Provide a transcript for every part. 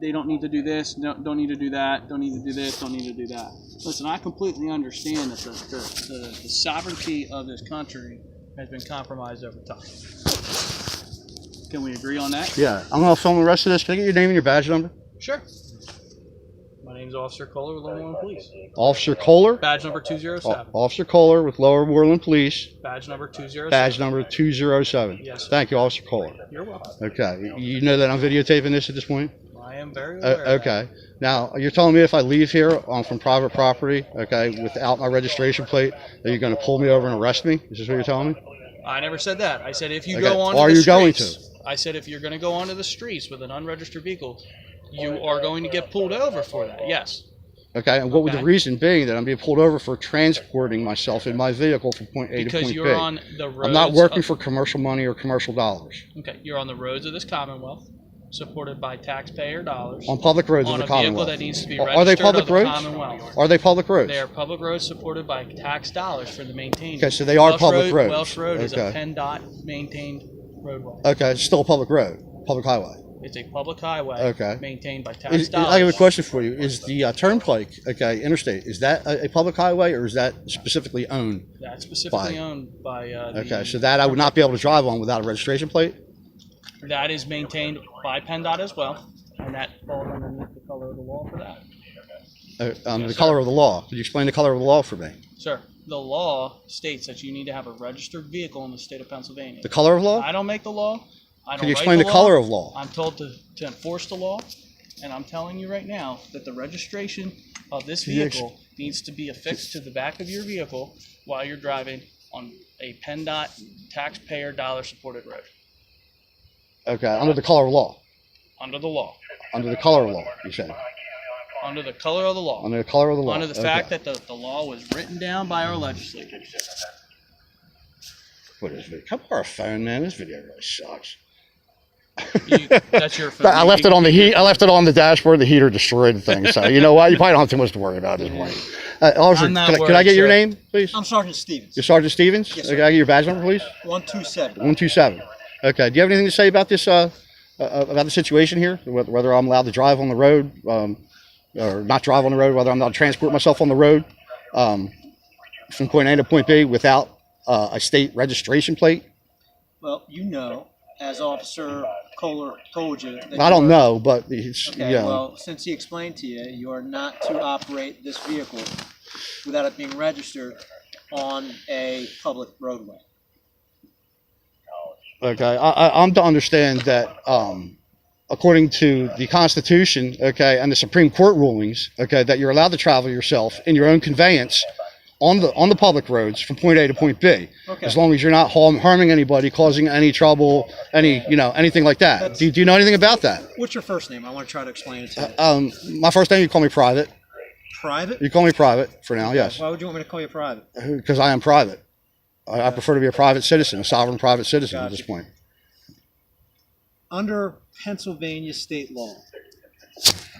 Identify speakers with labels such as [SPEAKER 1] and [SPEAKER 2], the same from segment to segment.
[SPEAKER 1] they don't need to do this, don't need to do that, don't need to do this, don't need to do that. Listen, I completely understand that the sovereignty of this country has been compromised over time. Can we agree on that?
[SPEAKER 2] Yeah, I'm going to film the rest of this. Can I get your name and your badge number?
[SPEAKER 1] Sure. My name's Officer Kohler with Lower Moreland Police.
[SPEAKER 2] Officer Kohler?
[SPEAKER 1] Badge number 207.
[SPEAKER 2] Officer Kohler with Lower Moreland Police.
[SPEAKER 1] Badge number 207.
[SPEAKER 2] Badge number 207.
[SPEAKER 1] Yes, sir.
[SPEAKER 2] Thank you, Officer Kohler.
[SPEAKER 1] You're welcome.
[SPEAKER 2] Okay. You know that I'm videotaping this at this point?
[SPEAKER 1] I am very aware.
[SPEAKER 2] Okay. Now, you're telling me if I leave here from private property, okay, without my registration plate, that you're going to pull me over and arrest me? Is this what you're telling me?
[SPEAKER 1] I never said that. I said if you
[SPEAKER 2] Okay.
[SPEAKER 1] go on
[SPEAKER 2] Are
[SPEAKER 1] the
[SPEAKER 2] you
[SPEAKER 1] streets.
[SPEAKER 2] going to?
[SPEAKER 1] I said if you're going to go onto the streets with an unregistered vehicle, you are going to get pulled over for that. Yes.
[SPEAKER 2] Okay, and what would the reason be that I'm being pulled over for transporting myself in my vehicle from point A to point B?
[SPEAKER 1] Because you're on the roads.
[SPEAKER 2] I'm not working for commercial money or commercial dollars.
[SPEAKER 1] Okay, you're on the roads of this Commonwealth, supported by taxpayer dollars.
[SPEAKER 2] On public roads of the
[SPEAKER 1] On a vehicle
[SPEAKER 2] Commonwealth.
[SPEAKER 1] that needs to be
[SPEAKER 2] Are they
[SPEAKER 1] registered
[SPEAKER 2] public
[SPEAKER 1] of the
[SPEAKER 2] roads?
[SPEAKER 1] Commonwealth.
[SPEAKER 2] Are they public roads?
[SPEAKER 1] They are public roads supported by tax dollars for the maintenance.
[SPEAKER 2] Okay, so they are public roads.
[SPEAKER 1] Welsh Road is a
[SPEAKER 2] Okay.
[SPEAKER 1] PennDOT maintained roadway.
[SPEAKER 2] Okay, it's still a public road, public highway.
[SPEAKER 1] It's a public highway
[SPEAKER 2] Okay.
[SPEAKER 1] maintained by tax dollars.
[SPEAKER 2] I have a question for you. Is the turnpike, okay, interstate, is that a public highway or is that specifically owned?
[SPEAKER 1] That's specifically owned by
[SPEAKER 2] Okay, so that I would not be able to drive on without a registration plate?
[SPEAKER 1] that is maintained by PennDOT as well, and that falls underneath the color of the law for that.
[SPEAKER 2] The color of the law. Could you explain the color of the law for me?
[SPEAKER 1] Sir, the law states that you need to have a registered vehicle in the state of Pennsylvania.
[SPEAKER 2] The color of law?
[SPEAKER 1] I don't make the law. I don't
[SPEAKER 2] Could you
[SPEAKER 1] write
[SPEAKER 2] explain the
[SPEAKER 1] law.
[SPEAKER 2] color of law?
[SPEAKER 1] I'm told to enforce the law, and I'm telling you right now that the registration of this vehicle needs to be affixed to the back of your vehicle while you're driving on a PennDOT taxpayer dollar supported road.
[SPEAKER 2] Okay, under the color of law.
[SPEAKER 1] Under the law.
[SPEAKER 2] Under the color of law, you said.
[SPEAKER 1] Under the color of the law.
[SPEAKER 2] Under the color of the law.
[SPEAKER 1] Under the fact that the law was written down by our legislators.
[SPEAKER 2] What is it? Come on, phone, man. This video really sucks.
[SPEAKER 1] That's your phone.
[SPEAKER 2] I left it on the heat. I left it on the dashboard. The heater destroyed the thing. So you know what? You probably don't have too much to worry about this point. Officer, can I get your name, please?
[SPEAKER 3] I'm Sergeant Stevens.
[SPEAKER 2] You're Sergeant Stevens?
[SPEAKER 3] Yes,
[SPEAKER 2] Can
[SPEAKER 3] sir.
[SPEAKER 2] I get your badge number, please?
[SPEAKER 3] 127.
[SPEAKER 2] 127. Okay. Do you have anything to say about this? About the situation here? Whether I'm allowed to drive on the road, or not drive on the road? Whether I'm allowed to transport myself on the road from point A to point B without a state registration plate?
[SPEAKER 3] Well, you know, as Officer Kohler told you. That
[SPEAKER 2] I don't know, but it's,
[SPEAKER 3] Okay,
[SPEAKER 2] yeah.
[SPEAKER 3] well, since he explained to you, you are not to operate this vehicle without it being registered on a public roadway.
[SPEAKER 2] Okay, I'm to understand that according to the Constitution, okay, and the Supreme Court rulings, okay, that you're allowed to travel yourself in your own conveyance on the public roads from point A to point B,
[SPEAKER 3] Okay.
[SPEAKER 2] as long as you're not harming anybody, causing any trouble, anything like that. Do you know anything about that?
[SPEAKER 3] What's your first name? I want to try to explain it to you.
[SPEAKER 2] My first name, you call me Private.
[SPEAKER 3] Private?
[SPEAKER 2] You call me Private for now, yes,
[SPEAKER 3] Why would you want me to call you Private?
[SPEAKER 2] because I am private. I prefer to be a private citizen, a sovereign private citizen at this point.
[SPEAKER 3] Under Pennsylvania state law.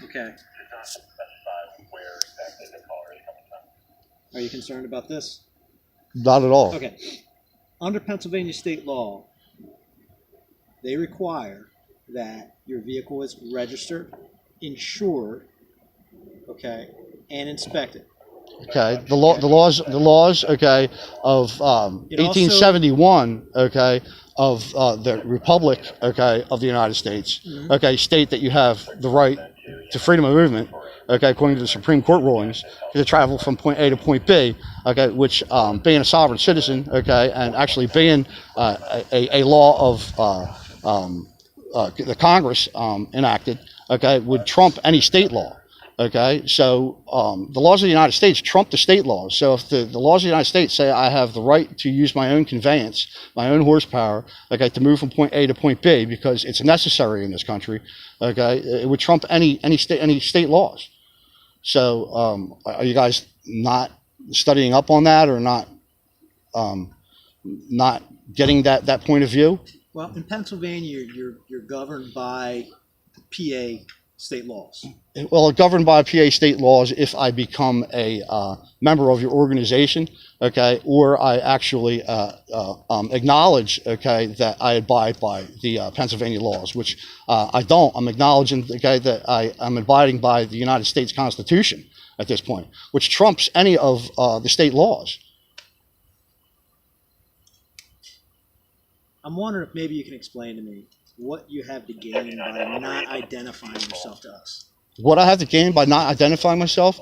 [SPEAKER 3] Okay. Are you concerned about this?
[SPEAKER 2] Not at all.
[SPEAKER 3] Okay. Under Pennsylvania state law, they require that your vehicle is registered, insured, okay, and inspected.
[SPEAKER 2] Okay, the laws, okay, of 1871, okay, of the Republic, okay, of the United States, okay, state that you have the right to freedom of movement, okay, according to the Supreme Court rulings, to travel from point A to point B, okay, which being a sovereign citizen, okay, and actually being a law of the Congress enacted, okay, would trump any state law. Okay, so the laws of the United States trump the state laws. So if the laws of the United States say I have the right to use my own conveyance, my own horsepower, okay, to move from point A to point B because it's necessary in this country, okay, it would trump any state laws. So are you guys not studying up on that, or not getting that point of view?
[SPEAKER 3] Well, in Pennsylvania, you're governed by the PA state laws?
[SPEAKER 2] Well, governed by PA state laws if I become a member of your organization, okay, or I actually acknowledge, okay, that I abide by the Pennsylvania laws, which I don't. I'm acknowledging, okay, that I'm abiding by the United States Constitution at this point, which trumps any of the state laws.
[SPEAKER 3] I'm wondering if maybe you can explain to me what you have to gain by not identifying yourself to us.
[SPEAKER 2] What I have to gain by not identifying myself,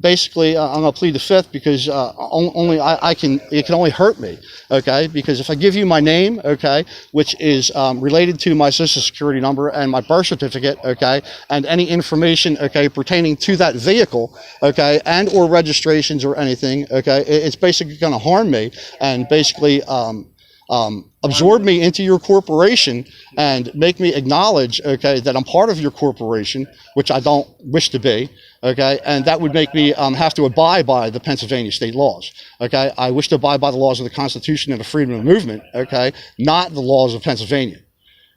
[SPEAKER 2] basically, I'm going to plead the fifth because only it can only hurt me, okay? Because if I give you my name, okay, which is related to my social security number and my birth certificate, okay, and any information, okay, pertaining to that vehicle, okay, and or registrations or anything, okay, it's basically going to harm me and basically absorb me into your corporation and make me acknowledge, okay, that I'm part of your corporation, which I don't wish to be, okay, and that would make me have to abide by the Pennsylvania state laws, okay. I wish to abide by the laws of the Constitution and the freedom of movement, okay, not the laws of Pennsylvania.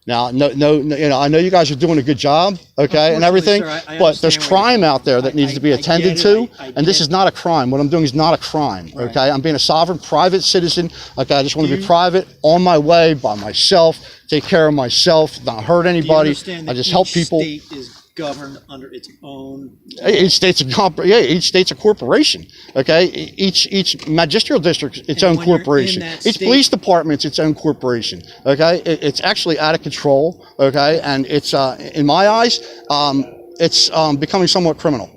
[SPEAKER 2] Now, no, you know, I know you guys are doing a good job, okay, and everything,
[SPEAKER 3] sir, I
[SPEAKER 2] but there's crime out there that needs to be attended to,
[SPEAKER 3] I
[SPEAKER 2] and this is not a crime. What I'm doing is not a crime, okay? I'm being a sovereign private citizen, okay? I just want to be private, on my way, by myself, take care of myself, not hurt anybody. I just help people.
[SPEAKER 3] Each state is governed under its own.
[SPEAKER 2] Each state's each state's a corporation. Okay, each magisterial district its own corporation. Each police department's its own corporation. Okay, it's actually out of control. Okay, and it's in my eyes, it's becoming somewhat criminal.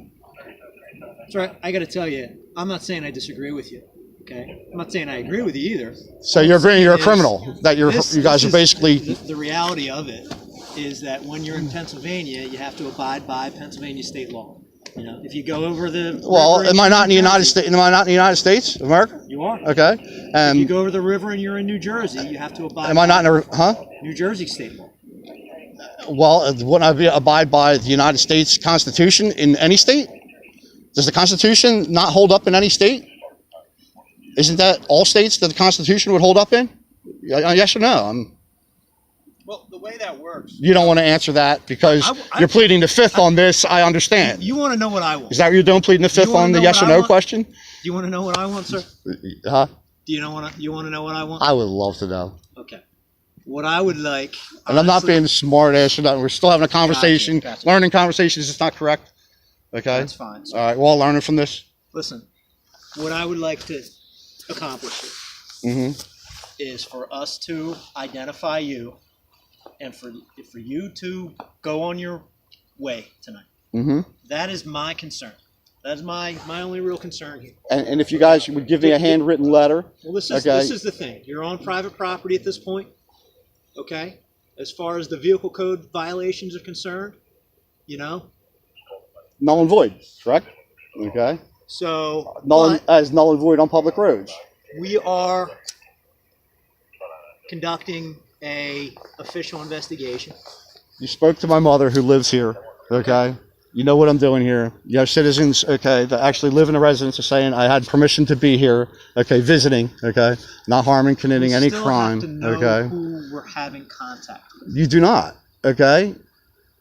[SPEAKER 3] That's right. I got to tell you, I'm not saying I disagree with you. Okay, I'm not saying I agree with you either.
[SPEAKER 2] So you're agreeing you're a criminal. That you guys are basically
[SPEAKER 3] the reality of it. Is that when you're in Pennsylvania, you have to abide by Pennsylvania state law. You know, if you go over the
[SPEAKER 2] am I not in the United States? Am I not in the United States of America?
[SPEAKER 3] You are.
[SPEAKER 2] Okay.
[SPEAKER 3] If you go over the river and you're in New Jersey, you have to abide.
[SPEAKER 2] Am I not in
[SPEAKER 3] New Jersey state law?
[SPEAKER 2] Well, wouldn't I abide by the United States Constitution in any state? Does the Constitution not hold up in any state? Isn't that all states that the Constitution would hold up in? Yes or no?
[SPEAKER 3] Well, the way that works.
[SPEAKER 2] You don't want to answer that because you're pleading the fifth on this. I understand.
[SPEAKER 3] You want to know what I want?
[SPEAKER 2] Is that what you're doing, pleading the fifth on the yes or no question? Do
[SPEAKER 3] you want to know what I want, sir?
[SPEAKER 2] Huh?
[SPEAKER 3] Do you want to know what I want?
[SPEAKER 2] I would love to know.
[SPEAKER 3] Okay. What I would like.
[SPEAKER 2] And I'm not being smart ass or nothing. We're still having a conversation.
[SPEAKER 3] Gotcha.
[SPEAKER 2] Learning conversations is not correct. Okay.
[SPEAKER 3] That's fine.
[SPEAKER 2] All right. We're all learning from this.
[SPEAKER 3] Listen, what I would like to accomplish is for us to identify you. And for you to go on your way tonight. That is my concern. That's my only real concern here.
[SPEAKER 2] And if you guys would give me a handwritten letter.
[SPEAKER 3] Well, this is the thing. You're on private property at this point. Okay? As far as the vehicle code violations are concerned, you know?
[SPEAKER 2] Null and void, correct? Okay.
[SPEAKER 3] So
[SPEAKER 2] null and void on public roads.
[SPEAKER 3] We are conducting a official investigation.
[SPEAKER 2] You spoke to my mother who lives here, okay? You know what I'm doing here. You have citizens, okay, that actually live in the residence are saying I had permission to be here, okay, visiting, okay, not harming, committing any crime,
[SPEAKER 3] have to know
[SPEAKER 2] okay?
[SPEAKER 3] Who we're having contact with.
[SPEAKER 2] You do not, okay?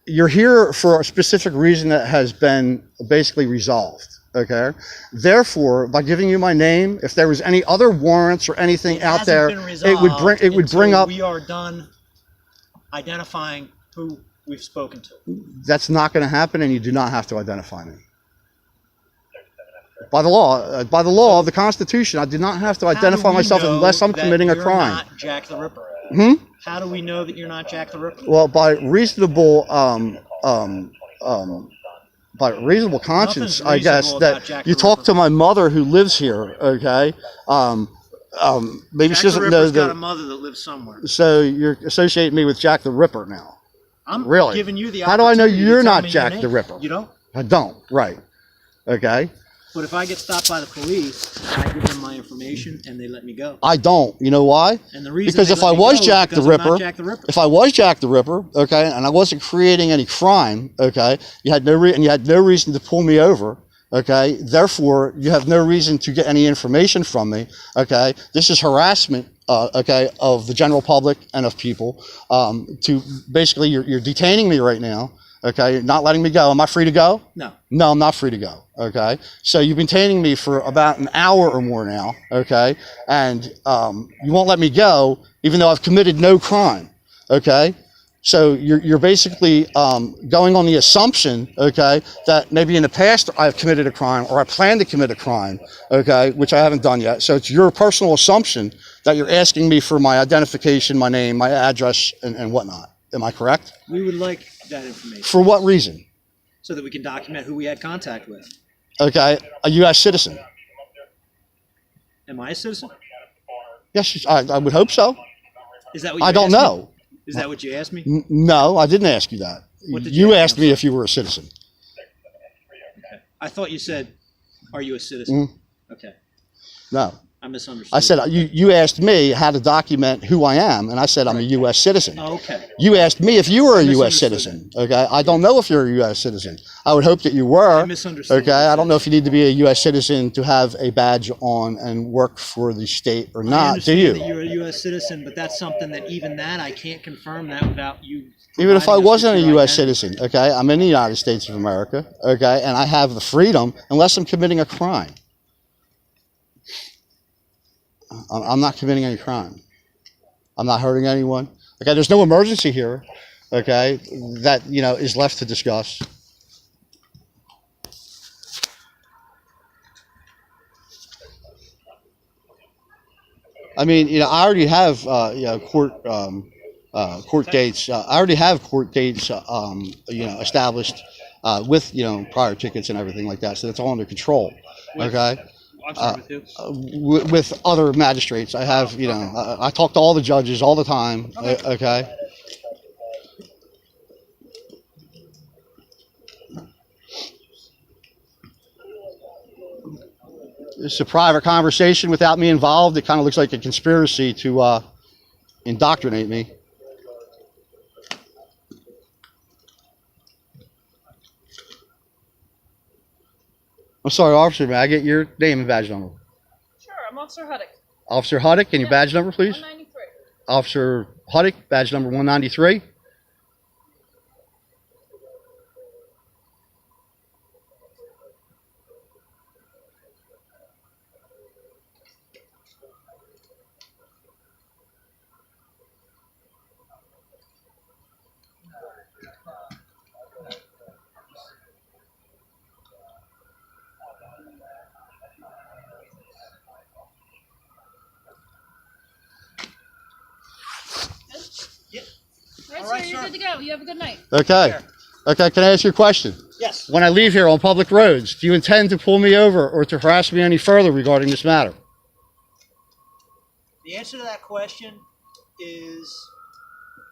[SPEAKER 2] You're here for a specific reason that has been basically resolved. Okay. Therefore, by giving you my name, if there was any other warrants or anything out there, it would bring up.
[SPEAKER 3] We are done identifying who we've spoken to.
[SPEAKER 2] That's not going to happen, and you do not have to identify me. By the law of the Constitution, I do not have to identify myself unless I'm committing a crime.
[SPEAKER 3] Not Jack the Ripper. How do we know that you're not Jack the Ripper?
[SPEAKER 2] Well, by reasonable conscience, I guess, that you talk to my mother who lives here, okay? Maybe she doesn't know that.
[SPEAKER 3] Got a mother that lives somewhere.
[SPEAKER 2] So you're associating me with Jack the Ripper now.
[SPEAKER 3] I'm
[SPEAKER 2] really
[SPEAKER 3] giving you the
[SPEAKER 2] How do I know
[SPEAKER 3] opportunity
[SPEAKER 2] you're
[SPEAKER 3] to tell
[SPEAKER 2] not
[SPEAKER 3] me
[SPEAKER 2] Jack
[SPEAKER 3] your
[SPEAKER 2] the
[SPEAKER 3] name.
[SPEAKER 2] Ripper?
[SPEAKER 3] You don't?
[SPEAKER 2] I don't, right. Okay.
[SPEAKER 3] But if I get stopped by the police, and I give them my information and they let me go.
[SPEAKER 2] I don't. You know why?
[SPEAKER 3] And the reason
[SPEAKER 2] because if I was Jack the Ripper,
[SPEAKER 3] if I
[SPEAKER 2] was Jack the Ripper, okay, and I wasn't creating any crime, okay, you had no reason to pull me over, okay. Therefore, you have no reason to get any information from me, okay. This is harassment, okay, of the general public and of people. To basically, you're detaining me right now. Okay, not letting me go. Am I free to go?
[SPEAKER 3] No.
[SPEAKER 2] No, I'm not free to go. Okay, so you've been detaining me for about an hour or more now. Okay, and you won't let me go, even though I've committed no crime. Okay, so you're basically going on the assumption, okay, that maybe in the past I've committed a crime or I plan to commit a crime, okay, which I haven't done yet. So it's your personal assumption that you're asking me for my identification, my name, my address, and whatnot. Am I correct?
[SPEAKER 3] We would like that information
[SPEAKER 2] For what reason?
[SPEAKER 3] so that we can document who we had contact with.
[SPEAKER 2] Okay, a U.S. citizen.
[SPEAKER 3] Am I a citizen?
[SPEAKER 2] Yes, I would hope so.
[SPEAKER 3] Is that what you
[SPEAKER 2] I don't
[SPEAKER 3] asked me?
[SPEAKER 2] know.
[SPEAKER 3] Is that what you asked me?
[SPEAKER 2] No, I didn't ask you that.
[SPEAKER 3] What did
[SPEAKER 2] You
[SPEAKER 3] you
[SPEAKER 2] asked
[SPEAKER 3] ask
[SPEAKER 2] me
[SPEAKER 3] me?
[SPEAKER 2] if you were a citizen.
[SPEAKER 3] I thought you said, "Are you a citizen?"
[SPEAKER 2] Mm.
[SPEAKER 3] Okay,
[SPEAKER 2] No.
[SPEAKER 3] I misunderstood.
[SPEAKER 2] I said, you asked me how to document who I am, and I said I'm a U.S. citizen.
[SPEAKER 3] Oh, okay.
[SPEAKER 2] You asked me if you were a U.S.
[SPEAKER 3] misunderstood
[SPEAKER 2] citizen. Okay, I don't know if you're a U.S. citizen. I would hope that you were.
[SPEAKER 3] I misunderstood.
[SPEAKER 2] Okay, I don't know if you need to be a U.S. citizen to have a badge on and work for the state or
[SPEAKER 3] I
[SPEAKER 2] not. Do
[SPEAKER 3] understand
[SPEAKER 2] you?
[SPEAKER 3] that you're a U.S. citizen, but that's something that even that I can't confirm that without you.
[SPEAKER 2] Even if I
[SPEAKER 3] providing us
[SPEAKER 2] wasn't a
[SPEAKER 3] with your
[SPEAKER 2] U.S.
[SPEAKER 3] identity.
[SPEAKER 2] citizen, okay, I'm in the United States of America, okay, and I have the freedom unless I'm committing a crime. I'm not committing any crime. I'm not hurting anyone. Okay, there's no emergency here, okay, that, is left to discuss. I mean, I already have, court dates. I already have court dates, established with, prior tickets and everything like that. So that's all under control. Okay.
[SPEAKER 1] I'm sorry, with who?
[SPEAKER 2] With other magistrates. I have, I talk to all the judges all the time. Okay. It's a private conversation without me involved. It kind of looks like a conspiracy to indoctrinate me. I'm sorry, officer, may I get your name and badge number?
[SPEAKER 4] Sure, I'm Officer Huddick.
[SPEAKER 2] Officer Huddick, and your badge number, please?
[SPEAKER 4] 193.
[SPEAKER 2] Officer Huddick, badge number 193.
[SPEAKER 4] All
[SPEAKER 3] All
[SPEAKER 4] right,
[SPEAKER 3] right,
[SPEAKER 4] sir, you're
[SPEAKER 3] sir.
[SPEAKER 4] good to go. You have a good night.
[SPEAKER 2] Okay. Okay, can I ask you a question?
[SPEAKER 3] Yes.
[SPEAKER 2] When I leave here on public roads, do you intend to pull me over or to harass me any further regarding this matter?
[SPEAKER 3] The answer to that question is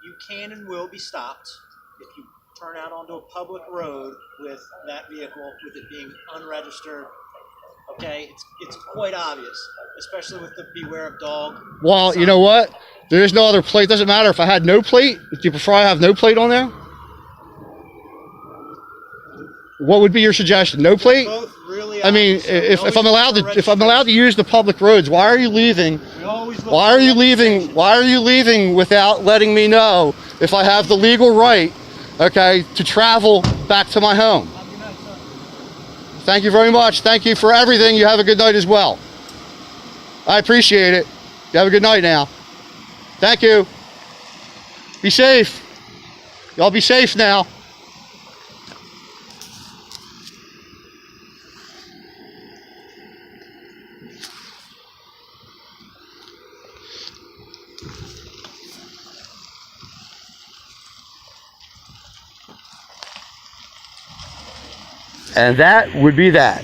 [SPEAKER 3] you can and will be stopped if you turn out onto a public road with that vehicle, with it being unregistered. Okay, it's quite obvious, especially with the beware of dog.
[SPEAKER 2] Well,
[SPEAKER 3] sign.
[SPEAKER 2] you know what? There is no other plate. Doesn't matter if I had no plate. Do you prefer I have no plate on there? What would be your suggestion? No plate?
[SPEAKER 3] Both really
[SPEAKER 2] I mean,
[SPEAKER 3] obvious.
[SPEAKER 2] if I'm allowed to use the public roads, why are you leaving?
[SPEAKER 3] We always look
[SPEAKER 2] Why
[SPEAKER 3] for
[SPEAKER 2] are you leaving?
[SPEAKER 3] registration.
[SPEAKER 2] Why are you leaving without letting me know if I have the legal right, okay, to travel back to my home?
[SPEAKER 3] Have a good night, sir.
[SPEAKER 2] Thank you very much. Thank you for everything. You have a good night as well. I appreciate it. You have a good night now. Thank you. Be safe. Y'all be safe now. And that would be that.